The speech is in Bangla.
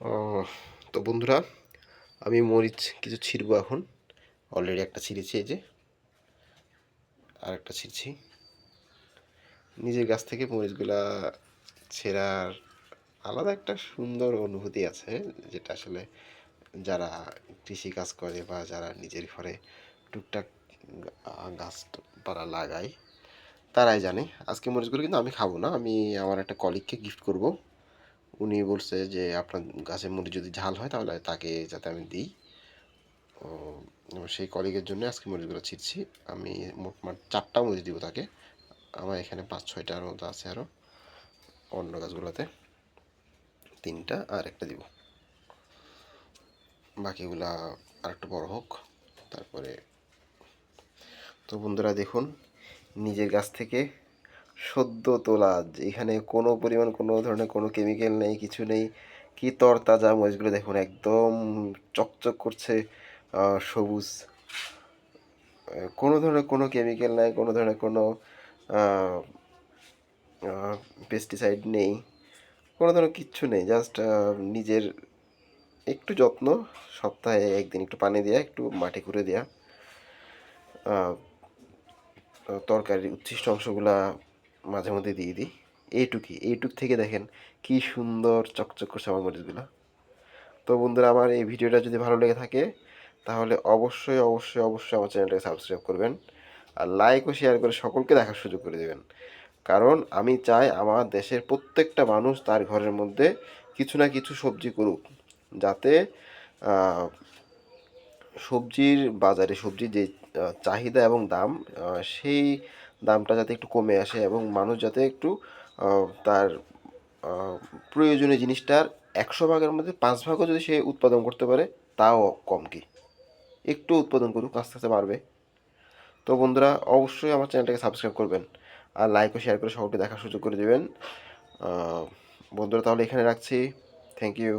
আহ, তো বন্ধুরা, আমি মরিচ কিছু ছিঁড়বো এখন। অলরেডি একটা ছিঁড়েছি, এই যে আর একটা ছিঁড়ছি। নিজের গাছ থেকে মরিচগুলা ছেঁড়ার আলাদা একটা সুন্দর অনুভূতি আছে, যেটা আসলে যারা কৃষি কাজ করে বা যারা নিজের ঘরে টুকটাক গাছপালা লাগায় তারাই জানে। আজকে মরিচগুলো কিন্তু আমি খাবো না, আমি আমার একটা কলিগকে গিফট করব। উনি বলছে যে আপনার গাছের মরিচ যদি ঝাল হয় তাহলে তাকে যাতে আমি দিই। ও, সেই কলিগের জন্য আজকে মরিচগুলো ছিঁড়ছি। আমি মোটমাট 4টা মরিচ দিব তাকে। আমার এখানে 5-6টার মতো আছে, আরও অন্য গাছগুলোতে 3টা আর একটা দিব। বাকিগুলা আর একটু বড় হোক তারপরে। তো বন্ধুরা দেখুন, নিজের গাছ থেকে সদ্য তোলা, এখানে কোনো পরিমাণ কোনো ধরনের কোনো কেমিক্যাল নেই, কিছু নেই। কি তরতাজা মরিচগুলো দেখুন, একদম চকচক করছে, সবুজ। কোনো ধরনের কোনো কেমিক্যাল নাই, কোনো ধরনের কোনো পেস্টিসাইড নেই, কোনো ধরনের কিচ্ছু নেই। জাস্ট নিজের একটু যত্ন, সপ্তাহে একদিন একটু পানি দেওয়া, একটু মাটি খুঁড়ে দেওয়া, তরকারির উচ্ছিষ্ট অংশগুলা মাঝে মধ্যে দিয়ে দিই। এইটুক থেকে দেখেন কি সুন্দর চকচক করছে আমার মরিচগুলো। তো বন্ধুরা, আমার এই ভিডিওটা যদি ভালো লেগে থাকে তাহলে অবশ্যই অবশ্যই অবশ্যই আমার চ্যানেলটাকে সাবস্ক্রাইব করবেন, আর লাইক ও শেয়ার করে সকলকে দেখার সুযোগ করে দেবেন। কারণ আমি চাই আমার দেশের প্রত্যেকটা মানুষ তার ঘরের মধ্যে কিছু না কিছু সবজি করুক, যাতে সবজির বাজারে সবজির যে চাহিদা এবং দাম, সেই দামটা যাতে একটু কমে আসে এবং মানুষ যাতে একটু তার প্রয়োজনীয় জিনিসটার 100 ভাগের মধ্যে 5 ভাগও যদি সে উৎপাদন করতে পারে, তাও কম কি, একটু উৎপাদন করুক, আস্তে আস্তে বাড়বে। তো বন্ধুরা, অবশ্যই আমার চ্যানেলটাকে সাবস্ক্রাইব করবেন আর লাইক ও শেয়ার করে সকলকে দেখার সুযোগ করে দেবেন। বন্ধুরা, তাহলে এখানে রাখছি। Thank you.